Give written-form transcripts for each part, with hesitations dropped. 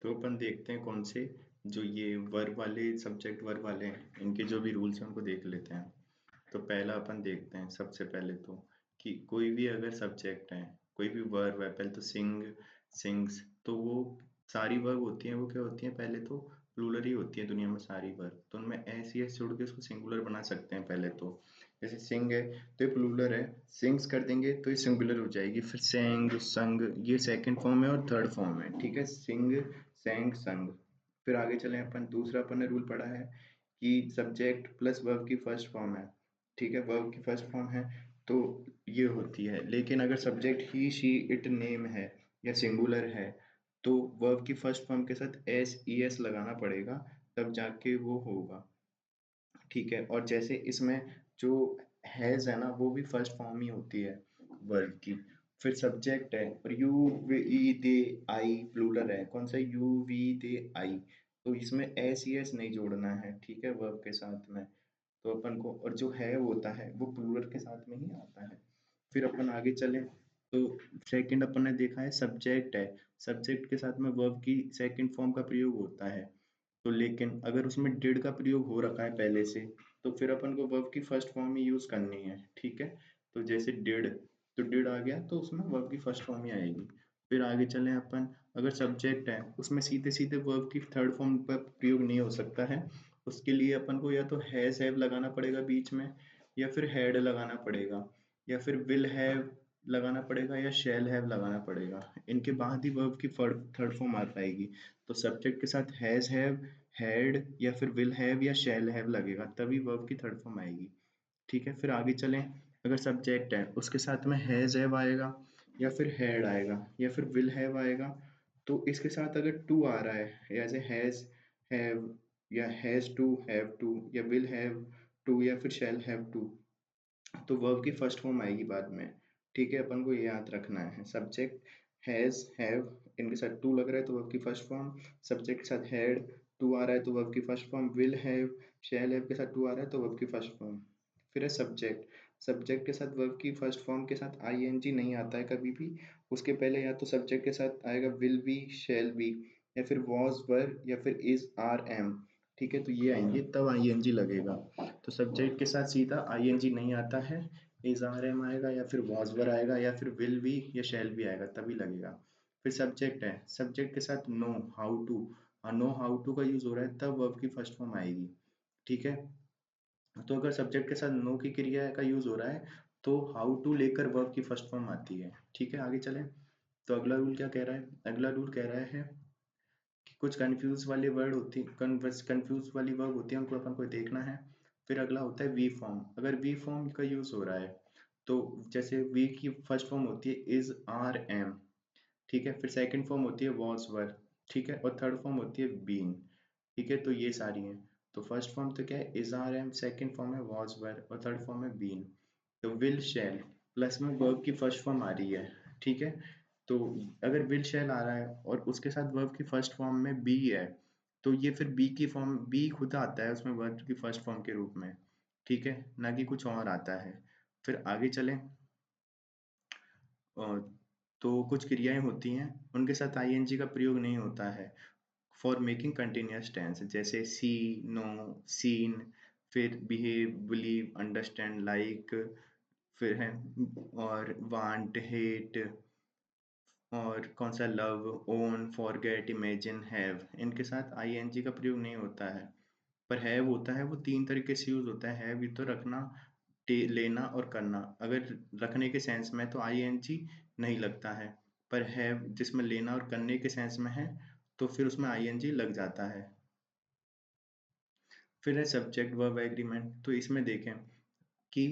तो अपन देखते हैं कौन से जो ये वर्ब वाले सब्जेक्ट वर्ब वाले हैं इनके जो भी रूल्स हैं उनको देख लेते हैं। तो पहला अपन देखते हैं सबसे पहले तो कि कोई भी अगर सब्जेक्ट है, कोई भी वर्ब है, पहले तो सिंग, सिंग्स, तो वो सारी वर्ब होती हैं वो क्या होती हैं, पहले तो प्लूरल ही होती है दुनिया में सारी वर्ब। तो उनमें एस या जोड़ के उसको सिंगुलर बना सकते हैं पहले तो। जैसे सिंग है तो ये प्लूरल है, सिंग्स कर देंगे तो ये सिंगुलर हो जाएगी। फिर सेंग, संग, ये सेकंड फॉर्म है और थर्ड फॉर्म है, ठीक है। सिंग, सेंग, संग। फिर आगे चलें अपन, दूसरा अपन ने रूल पढ़ा है कि सब्जेक्ट प्लस वर्ब की फर्स्ट फॉर्म है, ठीक है। वर्ब की फर्स्ट फॉर्म है तो ये होती है। लेकिन अगर subject he, she, it, name है या सिंगुलर है तो वर्ब की फर्स्ट फॉर्म के साथ एस ई एस लगाना पड़ेगा, तब जाके वो होगा, ठीक है। और जैसे इसमें जो हैज है ना वो भी फर्स्ट फॉर्म ही होती है वर्ब की। फिर सब्जेक्ट है और you, we, they, I plural है। कौन सा? You, we, they, I. तो इसमें एस ई एस नहीं जोड़ना है, ठीक है, वर्ब के साथ में। तो अपन को, और जो है वो होता है वो प्लूरल के साथ में ही आता है। फिर अपन आगे चले तो सेकंड अपन ने देखा है सब्जेक्ट है, सब्जेक्ट के साथ में वर्ब की सेकंड फॉर्म का प्रयोग होता है। तो लेकिन अगर उसमें डिड का प्रयोग हो रखा है पहले से तो फिर अपन को वर्ब की फर्स्ट फॉर्म ही यूज करनी है, ठीक है। तो जैसे डिड, तो डिड आ गया तो उसमें वर्ब की फर्स्ट फॉर्म ही आएगी। फिर आगे चलें अपन, अगर सब्जेक्ट है उसमें सीधे सीधे वर्ब की थर्ड फॉर्म का प्रयोग नहीं हो सकता है। उसके लिए अपन को या तो हैज हैव लगाना पड़ेगा बीच में, या फिर हैड लगाना पड़ेगा, या फिर विल हैव लगाना पड़ेगा, या शैल हैव लगाना पड़ेगा। इनके बाद ही वर्ब की थर्ड फॉर्म आ पाएगी। तो सब्जेक्ट के साथ हैज हैव, हैड, या फिर विल हैव या शैल हैव लगेगा, तभी वर्ब की थर्ड फॉर्म आएगी, ठीक है। फिर आगे चलें, अगर सब्जेक्ट है उसके साथ में हैज हैव आएगा, या फिर हैड आएगा, या फिर विल हैव आएगा, तो इसके साथ अगर टू आ रहा है, जैसे हैज हैव, या हैज टू हैव टू, या विल हैव टू, या फिर शैल हैव टू, तो वर्ब की फर्स्ट फॉर्म आएगी बाद में, ठीक है। अपन को ये याद रखना है, सब्जेक्ट हैज हैव इनके साथ टू लग रहा है तो वर्ब की फर्स्ट फॉर्म, सब्जेक्ट के साथ हैड टू आ रहा है तो वर्ब की first form, will have, shall have के साथ टू आ रहा है तो वर्ब की फर्स्ट फॉर्म। फिर है सब्जेक्ट, सब्जेक्ट के साथ वर्ब की फर्स्ट फॉर्म के साथ आईएनजी नहीं आता है कभी भी। उसके पहले या तो सब्जेक्ट के साथ आएगा विल बी, शैल बी, या फिर वॉज, वर, या फिर इज, आर, एम, ठीक है। तो ये आएंगे तब आईएनजी लगेगा। तो सब्जेक्ट के साथ सीधा आईएनजी नहीं आता है, इज, आर, एम आएगा, या फिर वॉज, वर आएगा, या फिर विल बी या शैल बी आएगा तभी लगेगा। फिर सब्जेक्ट है, सब्जेक्ट के साथ know, how to, know how to का यूज हो रहा है तब वर्ब की फर्स्ट फॉर्म आएगी, ठीक है। तो अगर सब्जेक्ट के साथ नो की क्रिया का यूज हो रहा है तो हाउ टू लेकर वर्ब की फर्स्ट फॉर्म आती है, ठीक है। आगे चलें तो अगला रूल क्या कह रहा है, अगला रूल कह रहा है कि कुछ कंफ्यूज वाली वर्ड होती, कंफ्यूज वाली वर्ब होती है, उनको अपन को देखना है। फिर अगला होता है वी फॉर्म, अगर वी फॉर्म का यूज हो रहा है तो जैसे वी की फर्स्ट फॉर्म होती है इज, आर, एम, ठीक है। फिर सेकंड फॉर्म होती है वॉज, वर, ठीक है। और थर्ड फॉर्म होती है बीन, ठीक है। तो ये सारी हैं। तो फर्स्ट फॉर्म तो क्या है, is, are, am, second form है वॉज, वर, और थर्ड फॉर्म है बीन। तो विल, शैल, प्लस में वर्ब की फर्स्ट फॉर्म आ रही है, ठीक है। तो अगर विल शैल आ रहा है और उसके साथ वर्ब की फर्स्ट फॉर्म में बी है तो ये फिर बी की फॉर्म, बी खुद आता है उसमें वर्ब की फर्स्ट फॉर्म के रूप में, ठीक है, ना कि कुछ और आता है। फिर आगे चलें तो कुछ क्रियाएं होती हैं उनके साथ आईएनजी का प्रयोग नहीं होता है फॉर मेकिंग कंटिन्यूअस टेंस, जैसे सी, नो, सीन, फिर बिहेव, बिलीव, अंडरस्टैंड, लाइक, फिर है और वांट, हेट, और कौन सा, love, own, forget, imagine, have, इनके साथ आईएनजी का प्रयोग नहीं होता है। पर हैव होता है वो तीन तरीके से यूज होता है। हैव तो रखना, लेना और करना। अगर रखने के सेंस में तो आईएनजी नहीं लगता है, पर हैव जिसमें लेना और करने के सेंस में है तो फिर उसमें आईएनजी लग जाता है। फिर है सब्जेक्ट वर्ब एग्रीमेंट, तो इसमें देखें कि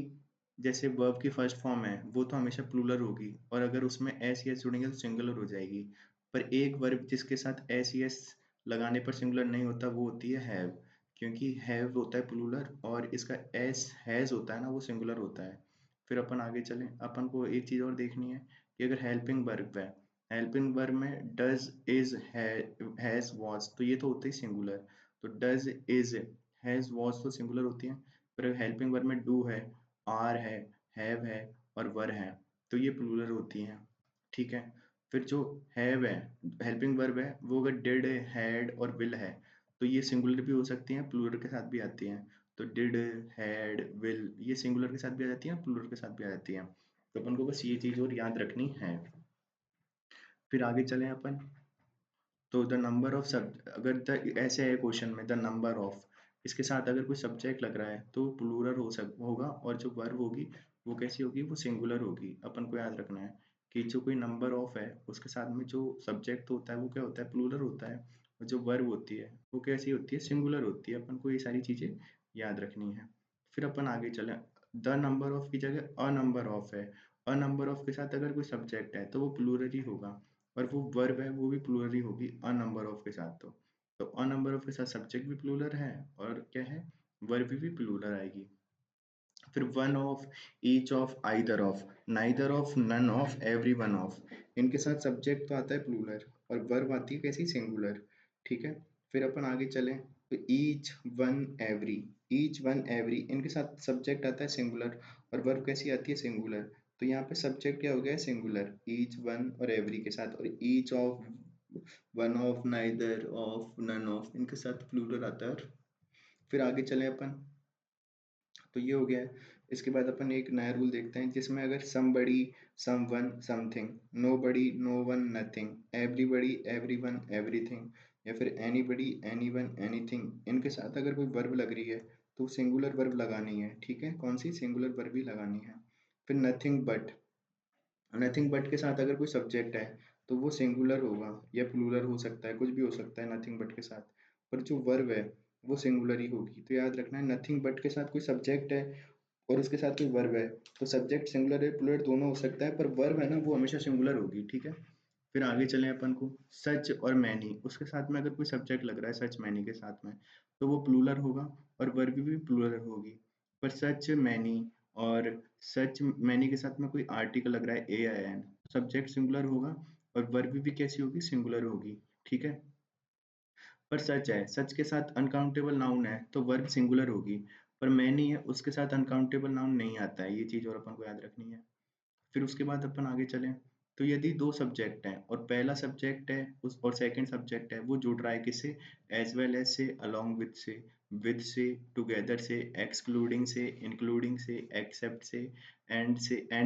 जैसे वर्ब की फर्स्ट फॉर्म है वो तो हमेशा प्लूरल होगी और अगर उसमें एस एस जुड़ेंगे तो सिंगुलर हो जाएगी। पर एक वर्ब जिसके साथ एस एस लगाने पर सिंगुलर नहीं होता वो होती है हैव, क्योंकि हैव होता है प्लूरल और इसका एस हैज होता है ना वो सिंगुलर होता है। फिर अपन आगे चलें, अपन को एक चीज़ और देखनी है कि अगर हेल्पिंग वर्ब है, हेल्पिंग वर्ब में डज, इज, हैज, वॉज, तो ये तो होते ही सिंगुलर। तो डज, इज, हैज, वॉज तो सिंगुलर होती है। पर हेल्पिंग वर्ब में डू है, आर है, हैव है और वर है तो ये प्लूरल होती हैं, ठीक है। फिर जो हैव है, हेल्पिंग वर्ब है, वो अगर डिड, हैड और विल है, तो ये सिंगुलर भी हो सकती हैं, प्लूरल के साथ भी आती हैं। तो डिड, हैड, विल ये सिंगुलर के साथ भी आ जाती हैं, प्लूरल के साथ भी आ जाती हैं। तो अपन को बस ये चीज़ और याद रखनी है। फिर आगे चलें अपन। तो द नंबर ऑफ सब अगर द ऐसे है क्वेश्चन में द नंबर ऑफ, इसके साथ अगर कोई सब्जेक्ट लग रहा है तो प्लूरल होगा, और जो वर्ब होगी वो कैसी होगी, वो सिंगुलर होगी। अपन को याद रखना है कि जो कोई नंबर ऑफ है उसके साथ में जो सब्जेक्ट होता है वो क्या होता है, प्लूरल होता है, और जो वर्ब होती है वो कैसी होती है, सिंगुलर होती है। अपन को ये सारी चीज़ें याद रखनी है। फिर अपन आगे चलें। द नंबर ऑफ की जगह अ नंबर ऑफ है, अ नंबर ऑफ के साथ अगर कोई सब्जेक्ट है तो वो प्लूरल ही होगा, और वो वर्ब है वो भी प्लूरल ही होगी अ नंबर ऑफ के साथ। तो अ नंबर ऑफ के साथ सब्जेक्ट भी प्लूरल है, और क्या है, वर्ब भी प्लूरल आएगी। फिर one of, each of, either of, neither of, none of, every one of, इनके साथ सब्जेक्ट तो आता है प्लूरल और वर्ब आती है कैसी, सिंगुलर। ठीक है। फिर अपन आगे चलें। तो each, one, every, each, one, every इनके साथ सब्जेक्ट आता है सिंगुलर, और वर्ब कैसी आती है, सिंगुलर। तो यहाँ पे सब्जेक्ट क्या हो गया, सिंगुलर, ईच, वन और एवरी के साथ। और each of, one of, neither of, none of इनके साथ प्लूरल आता है। फिर आगे चलें अपन। तो ये हो गया है। इसके बाद अपन एक नया रूल देखते हैं जिसमें अगर somebody, someone, something, nobody, no one, nothing, everybody, everyone, everything, या फिर एनीबडी, एनीवन, एनीथिंग इनके साथ अगर कोई वर्ब लग रही है तो सिंगुलर वर्ब लगानी है। ठीक है, कौन सी, सिंगुलर वर्ब ही लगानी है। फिर नथिंग बट, नथिंग बट के साथ अगर कोई सब्जेक्ट है तो वो सिंगुलर होगा या प्लूरल हो सकता है, कुछ भी हो सकता है नथिंग बट के साथ, पर जो वर्ब है वो सिंगुलर ही होगी। तो याद रखना है, नथिंग बट के साथ कोई सब्जेक्ट है और उसके साथ कोई वर्ब है तो सब्जेक्ट सिंगुलर है, प्लूरल दोनों हो सकता है, पर वर्ब है ना वो हमेशा सिंगुलर होगी। ठीक है। फिर आगे चलें अपन को। सच और मैनी, उसके साथ में अगर कोई सब्जेक्ट लग रहा है सच मैनी के साथ में, तो वो प्लूरल होगा और वर्ब भी प्लूरल होगी। पर सच मैनी और सच मैनी के साथ में कोई आर्टिकल लग रहा है ए आई एन, सब्जेक्ट सिंगुलर होगा और वर्ब भी कैसी होगी, सिंगुलर होगी। ठीक है। पर सच है, सच के साथ अनकाउंटेबल नाउन है तो वर्ब सिंगुलर होगी, पर मैनी है उसके साथ अनकाउंटेबल नाउन नहीं आता है। ये चीज और अपन को याद रखनी है। फिर उसके बाद अपन आगे चलें। तो यदि दो सब्जेक्ट हैं और पहला सब्जेक्ट है उस और सेकंड सब्जेक्ट है वो जुड़ रहा है किससे, एज वेल एज से, अलोंग से, विद से, टुगेदर से, एक्सक्लूडिंग से, इंक्लूडिंग से, एक्सेप्ट से, एंड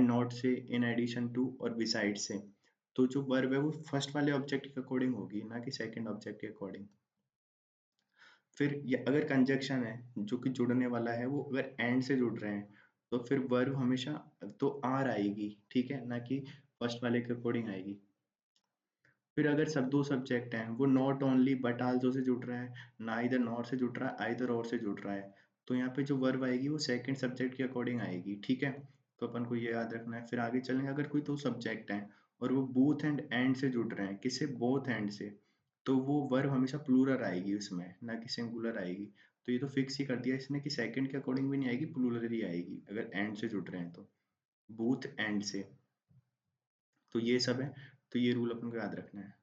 नॉट से, इन एडिशन टू और बिसाइड से, तो जो वर्ब है वो फर्स्ट वाले ऑब्जेक्ट के अकॉर्डिंग होगी, ना कि सेकंड ऑब्जेक्ट के अकॉर्डिंग। फिर ये अगर कंजक्शन है जो कि जुड़ने वाला है वो अगर एंड से जुड़ रहे हैं तो फिर वर्ब हमेशा तो आर आएगी। ठीक है, ना कि फर्स्ट वाले के अकॉर्डिंग आएगी। फिर अगर सब दो सब्जेक्ट हैं वो not only but also say जुड़ रहा है, ना इधर नॉट से जुड़ रहा है आइदर और से जुड़ रहा है, तो यहाँ पे जो वर्ब आएगी वो सेकंड सब्जेक्ट के अकॉर्डिंग आएगी। ठीक है। तो अपन को ये याद रखना है। फिर आगे चलेंगे। अगर कोई दो सब्जेक्ट हैं और वो बोथ एंड से जुड़ रहे हैं, किससे, बोथ एंड से, तो वो वर्ब हमेशा प्लूरल आएगी उसमें, ना कि सिंगुलर आएगी। तो ये तो फिक्स ही कर दिया इसने कि सेकंड के अकॉर्डिंग भी नहीं आएगी, प्लूरल ही आएगी अगर एंड से जुड़ रहे हैं तो, बोथ एंड से। तो ये सब है। तो ये रूल अपन को याद रखना है।